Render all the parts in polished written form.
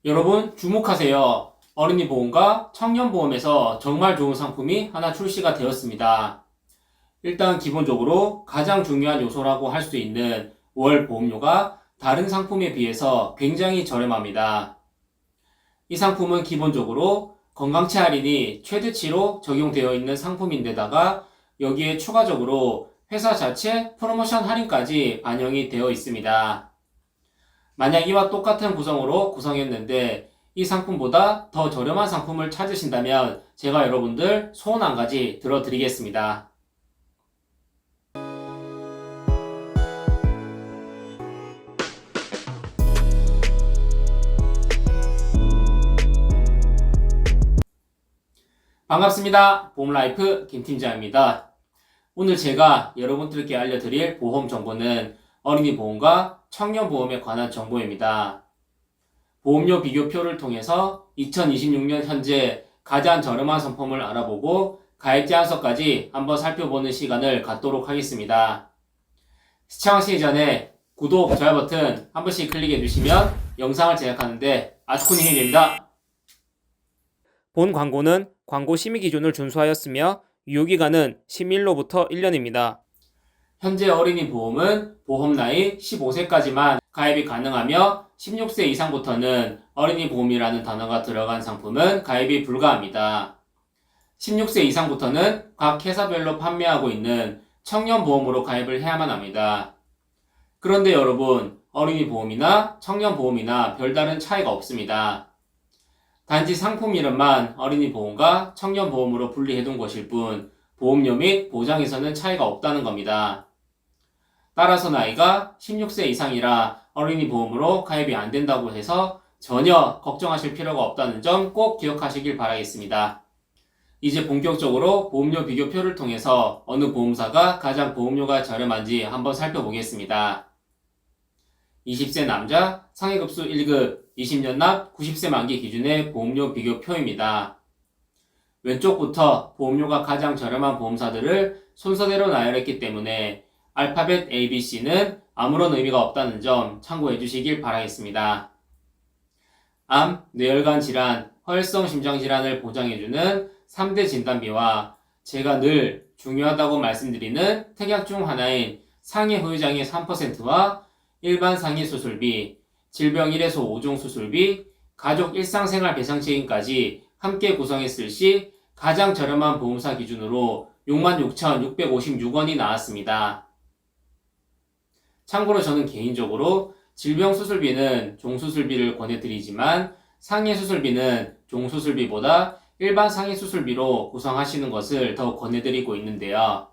여러분 주목하세요. 어린이 보험과 청년 보험에서 정말 좋은 상품이 하나 출시가 되었습니다. 일단 기본적으로 가장 중요한 요소라고 할 수 있는 월 보험료가 다른 상품에 비해서 굉장히 저렴합니다. 이 상품은 기본적으로 건강체 할인이 최대치로 적용되어 있는 상품인데다가 여기에 추가적으로 회사 자체 프로모션 할인까지 반영이 되어 있습니다. 만약 이와 똑같은 구성으로 구성했는데 이 상품보다 더 저렴한 상품을 찾으신다면 제가 여러분들 소원 한 가지 들어드리겠습니다. 반갑습니다. 보험라이프 김팀장입니다. 오늘 제가 여러분들께 알려드릴 보험 정보는 어린이 보험과 청년 보험에 관한 정보입니다. 보험료 비교표를 통해서 2026년 현재 가장 저렴한 상품을 알아보고 가입 제한서까지 한번 살펴보는 시간을 갖도록 하겠습니다. 시청하시기 전에 구독, 좋아요 버튼 한 번씩 클릭해 주시면 영상을 제작하는데 아주 큰 힘이 됩니다. 본 광고는 광고 심의 기준을 준수하였으며 유효기간은 10일로부터 1년입니다. 현재 어린이 보험은 보험 나이 15세까지만 가입이 가능하며 16세 이상부터는 어린이 보험이라는 단어가 들어간 상품은 가입이 불가합니다. 16세 이상부터는 각 회사별로 판매하고 있는 청년 보험으로 가입을 해야만 합니다. 그런데 여러분, 어린이 보험이나 청년 보험이나 별다른 차이가 없습니다. 단지 상품 이름만 어린이 보험과 청년 보험으로 분리해둔 것일 뿐 보험료 및 보장에서는 차이가 없다는 겁니다. 따라서 나이가 16세 이상이라 어린이 보험으로 가입이 안 된다고 해서 전혀 걱정하실 필요가 없다는 점 꼭 기억하시길 바라겠습니다. 이제 본격적으로 보험료 비교표를 통해서 어느 보험사가 가장 보험료가 저렴한지 한번 살펴보겠습니다. 20세 남자 상해급수 1급 20년 납 90세 만기 기준의 보험료 비교표입니다. 왼쪽부터 보험료가 가장 저렴한 보험사들을 순서대로 나열했기 때문에 알파벳 ABC는 아무런 의미가 없다는 점 참고해 주시길 바라겠습니다. 암, 뇌혈관 질환, 허혈성 심장 질환을 보장해주는 3대 진단비와 제가 늘 중요하다고 말씀드리는 특약 중 하나인 상해 후유장애 3%와 일반 상해 수술비, 질병 1에서 5종 수술비, 가족 일상생활 배상 책임까지 함께 구성했을 시 가장 저렴한 보험사 기준으로 66,656원이 나왔습니다. 참고로 저는 개인적으로 질병 수술비는 종수술비를 권해드리지만 상해 수술비는 종수술비보다 일반 상해 수술비로 구성하시는 것을 더 권해드리고 있는데요.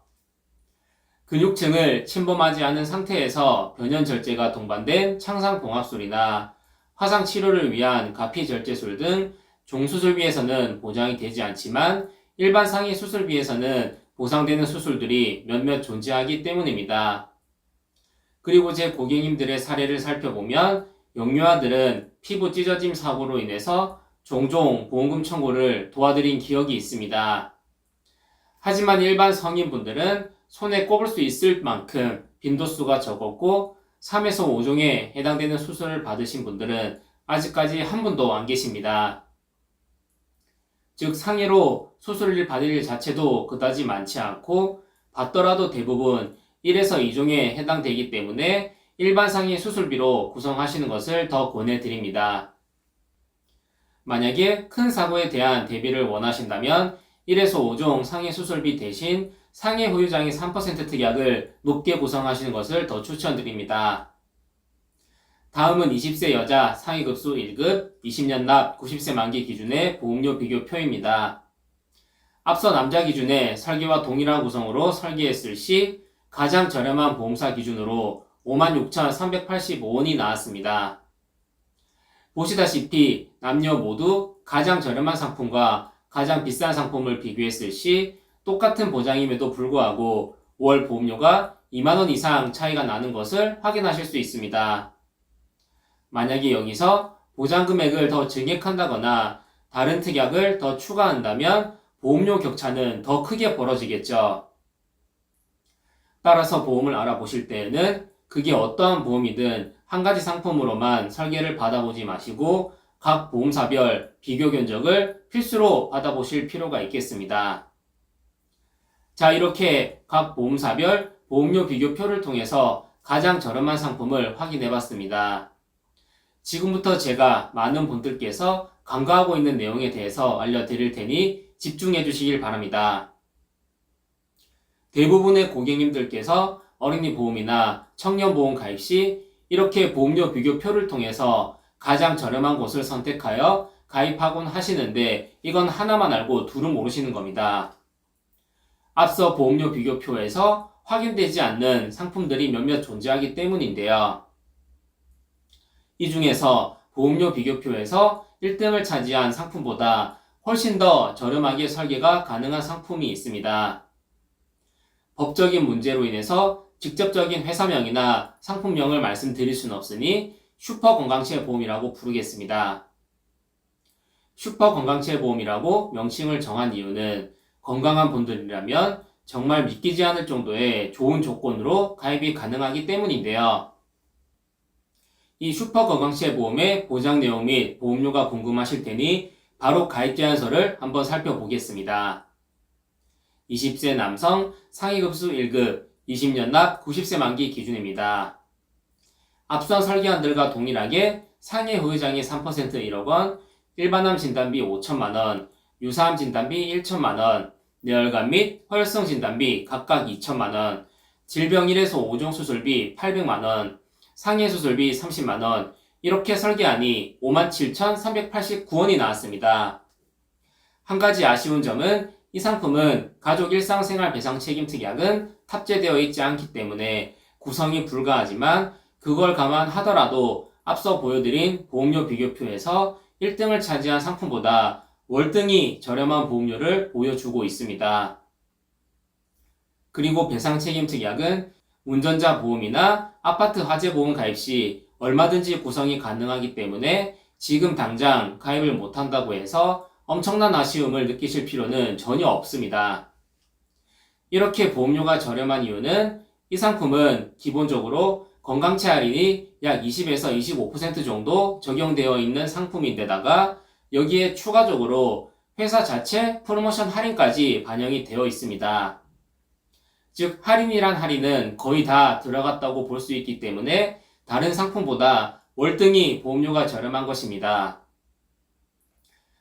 근육층을 침범하지 않은 상태에서 변연절제가 동반된 창상봉합술이나 화상치료를 위한 가피절제술 등 종수술비에서는 보장이 되지 않지만 일반 상해 수술비에서는 보상되는 수술들이 몇몇 존재하기 때문입니다. 그리고 제 고객님들의 사례를 살펴보면 영유아들은 피부 찢어짐 사고로 인해서 종종 보험금 청구를 도와드린 기억이 있습니다. 하지만 일반 성인분들은 손에 꼽을 수 있을 만큼 빈도수가 적었고 3에서 5종에 해당되는 수술을 받으신 분들은 아직까지 한 분도 안 계십니다. 즉 상해로 수술을 받을 일 자체도 그다지 많지 않고 받더라도 대부분 1에서 2종에 해당되기 때문에 일반 상해 수술비로 구성하시는 것을 더 권해드립니다. 만약에 큰 사고에 대한 대비를 원하신다면 1에서 5종 상해 수술비 대신 상해 후유장애 3% 특약을 높게 구성하시는 것을 더 추천드립니다. 다음은 20세 여자 상해급수 1급 20년 납 90세 만기 기준의 보험료 비교표입니다. 앞서 남자 기준의 설계와 동일한 구성으로 설계했을 시 가장 저렴한 보험사 기준으로 56,385원이 나왔습니다. 보시다시피 남녀 모두 가장 저렴한 상품과 가장 비싼 상품을 비교했을 시 똑같은 보장임에도 불구하고 월 보험료가 2만원 이상 차이가 나는 것을 확인하실 수 있습니다. 만약에 여기서 보장 금액을 더 증액한다거나 다른 특약을 더 추가한다면 보험료 격차는 더 크게 벌어지겠죠. 따라서 보험을 알아보실 때에는 그게 어떠한 보험이든 한 가지 상품으로만 설계를 받아보지 마시고 각 보험사별 비교 견적을 필수로 받아보실 필요가 있겠습니다. 자, 이렇게 각 보험사별 보험료 비교표를 통해서 가장 저렴한 상품을 확인해 봤습니다. 지금부터 제가 많은 분들께서 간과하고 있는 내용에 대해서 알려드릴 테니 집중해 주시길 바랍니다. 대부분의 고객님들께서 어린이 보험이나 청년보험 가입 시 이렇게 보험료 비교표를 통해서 가장 저렴한 곳을 선택하여 가입하곤 하시는데 이건 하나만 알고 둘은 모르시는 겁니다. 앞서 보험료 비교표에서 확인되지 않는 상품들이 몇몇 존재하기 때문인데요. 이 중에서 보험료 비교표에서 1등을 차지한 상품보다 훨씬 더 저렴하게 설계가 가능한 상품이 있습니다. 법적인 문제로 인해서 직접적인 회사명이나 상품명을 말씀드릴 수는 없으니 슈퍼건강체보험이라고 부르겠습니다. 슈퍼건강체보험이라고 명칭을 정한 이유는 건강한 분들이라면 정말 믿기지 않을 정도의 좋은 조건으로 가입이 가능하기 때문인데요. 이 슈퍼건강체보험의 보장 내용 및 보험료가 궁금하실 테니 바로 가입 제안서를 한번 살펴보겠습니다. 20세 남성 상위급수 1급 20년 납 90세 만기 기준입니다. 앞선 설계안들과 동일하게 상해 후유장애 3% 1억 원, 일반암 진단비 5천만 원, 유사암 진단비 1천만 원, 뇌혈관 및 허혈성 진단비 각각 2천만 원, 질병 1에서 5종 수술비 800만 원, 상해 수술비 30만 원, 이렇게 설계안이 57,389원이 나왔습니다. 한 가지 아쉬운 점은 이 상품은 가족 일상생활 배상 책임 특약은 탑재되어 있지 않기 때문에 구성이 불가하지만 그걸 감안하더라도 앞서 보여드린 보험료 비교표에서 1등을 차지한 상품보다 월등히 저렴한 보험료를 보여주고 있습니다. 그리고 배상 책임 특약은 운전자 보험이나 아파트 화재 보험 가입 시 얼마든지 구성이 가능하기 때문에 지금 당장 가입을 못한다고 해서 엄청난 아쉬움을 느끼실 필요는 전혀 없습니다. 이렇게 보험료가 저렴한 이유는 이 상품은 기본적으로 건강체 할인이 약 20에서 25% 정도 적용되어 있는 상품인데다가 여기에 추가적으로 회사 자체 프로모션 할인까지 반영이 되어 있습니다. 즉 할인이란 할인은 거의 다 들어갔다고 볼 수 있기 때문에 다른 상품보다 월등히 보험료가 저렴한 것입니다.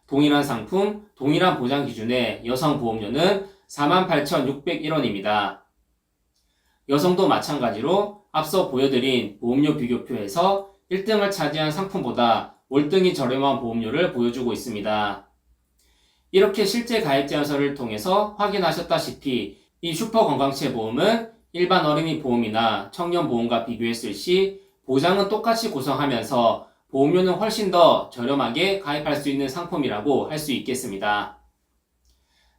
동일한 상품, 동일한 보장 기준의 여성 보험료는 48,601원입니다. 여성도 마찬가지로 앞서 보여드린 보험료 비교표에서 1등을 차지한 상품보다 월등히 저렴한 보험료를 보여주고 있습니다. 이렇게 실제 가입 제안서를 통해서 확인하셨다시피 이 슈퍼건강체 보험은 일반 어린이 보험이나 청년 보험과 비교했을 시 보장은 똑같이 구성하면서 보험료는 훨씬 더 저렴하게 가입할 수 있는 상품이라고 할 수 있겠습니다.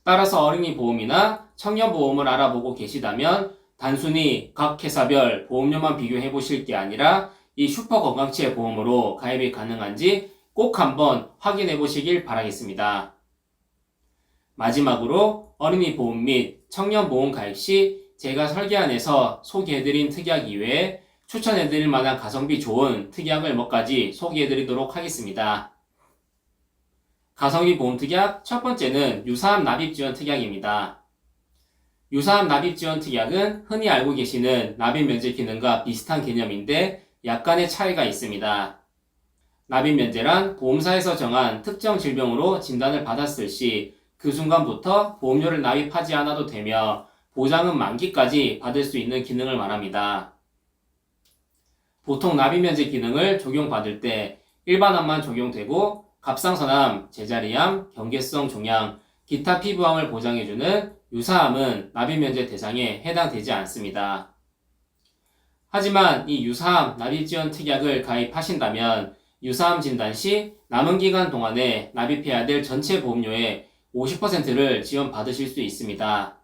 따라서 어린이 보험이나 청년 보험을 알아보고 계시다면 단순히 각 회사별 보험료만 비교해 보실 게 아니라 이 슈퍼건강체 보험으로 가입이 가능한지 꼭 한번 확인해 보시길 바라겠습니다. 마지막으로 어린이 보험 및 청년 보험 가입 시 제가 설계안에서 소개해드린 특약 이외에 추천해드릴 만한 가성비 좋은 특약을 몇 가지 소개해드리도록 하겠습니다. 가성비 보험 특약 첫 번째는 유사암 납입 지원 특약입니다. 유사암 납입 지원 특약은 흔히 알고 계시는 납입 면제 기능과 비슷한 개념인데 약간의 차이가 있습니다. 납입 면제란 보험사에서 정한 특정 질병으로 진단을 받았을 시 그 순간부터 보험료를 납입하지 않아도 되며 보장은 만기까지 받을 수 있는 기능을 말합니다. 보통 납입 면제 기능을 적용받을 때 일반암만 적용되고 갑상선암, 제자리암, 경계성 종양, 기타 피부암을 보장해주는 유사암은 납입 면제 대상에 해당되지 않습니다. 하지만 이 유사암 납입 지원 특약을 가입하신다면 유사암 진단 시 남은 기간 동안에 납입해야 될 전체 보험료의 50%를 지원받으실 수 있습니다.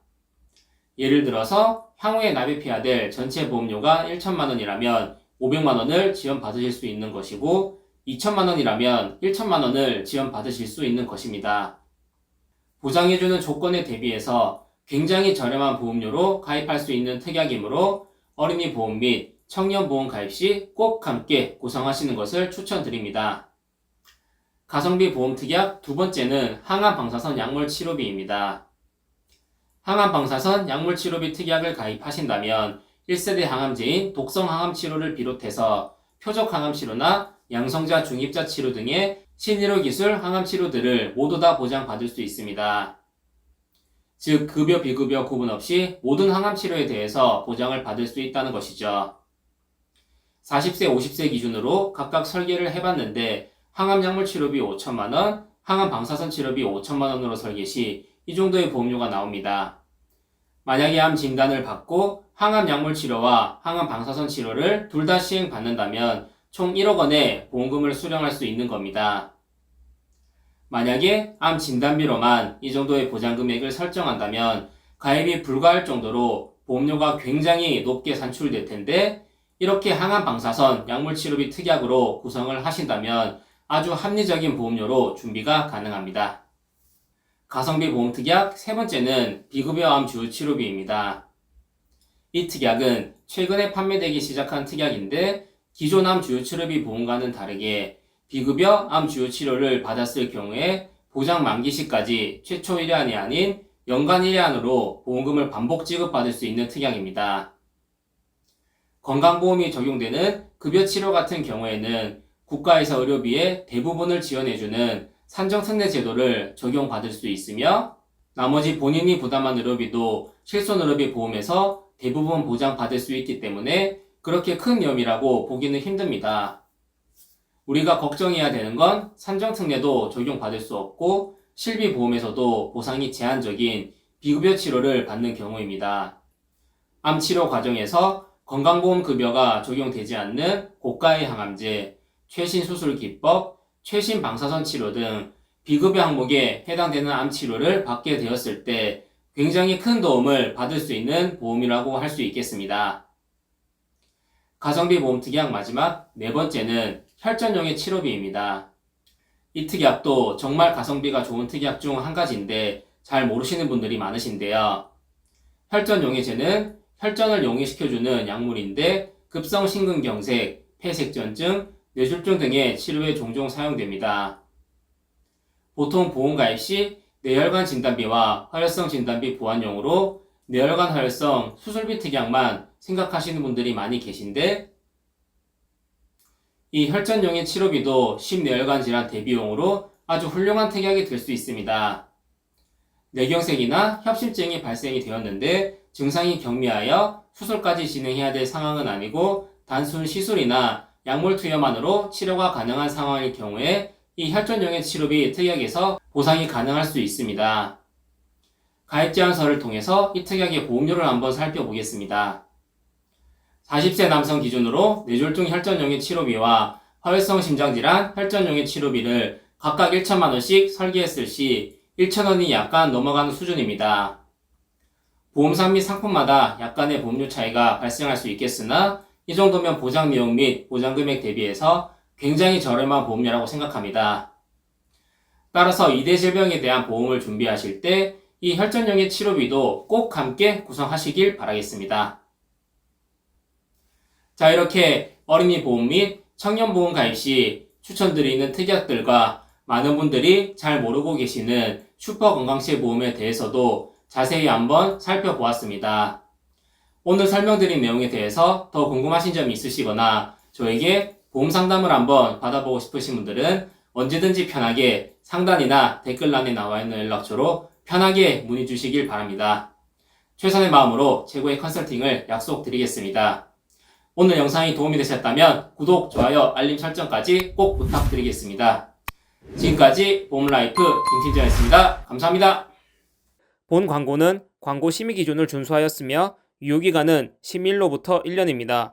예를 들어서 향후에 납입해야 될 전체 보험료가 1천만 원이라면 500만 원을 지원받으실 수 있는 것이고 2천만 원이라면 1천만 원을 지원받으실 수 있는 것입니다. 보장해주는 조건에 대비해서 굉장히 저렴한 보험료로 가입할 수 있는 특약이므로 어린이 보험 및 청년 보험 가입 시 꼭 함께 구성하시는 것을 추천드립니다. 가성비 보험 특약 두 번째는 항암 방사선 약물 치료비입니다. 항암 방사선 약물 치료비 특약을 가입하신다면 1세대 항암제인 독성 항암 치료를 비롯해서 표적 항암 치료나 양성자 중입자 치료 등의 신의료 기술 항암 치료들을 모두 다 보장받을 수 있습니다. 즉 급여 비급여 구분 없이 모든 항암 치료에 대해서 보장을 받을 수 있다는 것이죠. 40세 50세 기준으로 각각 설계를 해봤는데 항암 약물 치료비 5천만원, 항암 방사선 치료비 5천만원으로 설계 시 이 정도의 보험료가 나옵니다. 만약에 암 진단을 받고 항암 약물 치료와 항암 방사선 치료를 둘 다 시행받는다면 총 1억 원의 보험금을 수령할 수 있는 겁니다. 만약에 암 진단비로만 이 정도의 보장 금액을 설정한다면 가입이 불가할 정도로 보험료가 굉장히 높게 산출될 텐데 이렇게 항암 방사선 약물 치료비 특약으로 구성을 하신다면 아주 합리적인 보험료로 준비가 가능합니다. 가성비 보험 특약 세 번째는 비급여 암 주요 치료비입니다. 이 특약은 최근에 판매되기 시작한 특약인데 기존 암 주요 치료비 보험과는 다르게 비급여 암 주요 치료를 받았을 경우에 보장 만기 시까지 최초 1회안이 아닌 연간 1회안으로 보험금을 반복 지급받을 수 있는 특약입니다. 건강보험이 적용되는 급여 치료 같은 경우에는 국가에서 의료비의 대부분을 지원해주는 산정특례 제도를 적용받을 수 있으며 나머지 본인이 부담한 의료비도 실손의료비 보험에서 대부분 보장받을 수 있기 때문에 그렇게 큰 위험이라고 보기는 힘듭니다. 우리가 걱정해야 되는 건 산정특례도 적용받을 수 없고 실비보험에서도 보상이 제한적인 비급여 치료를 받는 경우입니다. 암 치료 과정에서 건강보험 급여가 적용되지 않는 고가의 항암제, 최신 수술 기법, 최신 방사선 치료 등 비급여 항목에 해당되는 암 치료를 받게 되었을 때 굉장히 큰 도움을 받을 수 있는 보험이라고 할 수 있겠습니다. 가성비 보험 특약 마지막 네 번째는 혈전용의 치료비입니다. 이 특약도 정말 가성비가 좋은 특약 중 한 가지인데 잘 모르시는 분들이 많으신데요. 혈전용해제는 혈전을 용이시켜주는 약물인데 급성 심근경색, 폐색전증, 뇌졸중 등의 치료에 종종 사용됩니다. 보통 보험 가입 시 뇌혈관 진단비와 화혈성 진단비 보완용으로 뇌혈관 화혈성 수술비 특약만 생각하시는 분들이 많이 계신데 이 혈전용의 치료비도 심뇌혈관 질환 대비용으로 아주 훌륭한 특약이 될 수 있습니다. 뇌경색이나 협심증이 발생이 되었는데 증상이 경미하여 수술까지 진행해야 될 상황은 아니고 단순 시술이나 약물 투여만으로 치료가 가능한 상황일 경우에 이 혈전용의 치료비 특약에서 보상이 가능할 수 있습니다. 가입 제안서를 통해서 이 특약의 보험료를 한번 살펴보겠습니다. 40세 남성 기준으로 뇌졸중 혈전용의 치료비와 화혈성 심장질환 혈전용의 치료비를 각각 1천만원씩 설계했을 시 1천원이 약간 넘어가는 수준입니다. 보험사 및 상품마다 약간의 보험료 차이가 발생할 수 있겠으나 이 정도면 보장 내용 및 보장 금액 대비해서 굉장히 저렴한 보험료라고 생각합니다. 따라서 2대 질병에 대한 보험을 준비하실 때 이 혈전용의 치료비도 꼭 함께 구성하시길 바라겠습니다. 자, 이렇게 어린이 보험 및 청년 보험 가입 시 추천드리는 특약들과 많은 분들이 잘 모르고 계시는 슈퍼건강체 보험에 대해서도 자세히 한번 살펴보았습니다. 오늘 설명드린 내용에 대해서 더 궁금하신 점이 있으시거나 저에게 보험 상담을 한번 받아보고 싶으신 분들은 언제든지 편하게 상단이나 댓글란에 나와 있는 연락처로 편하게 문의 주시길 바랍니다. 최선의 마음으로 최고의 컨설팅을 약속드리겠습니다. 오늘 영상이 도움이 되셨다면 구독, 좋아요, 알림 설정까지 꼭 부탁드리겠습니다. 지금까지 보험라이프 김팀장이었습니다. 감사합니다. 본 광고는 광고 심의 기준을 준수하였으며 유효기간은 11로부터 1년입니다.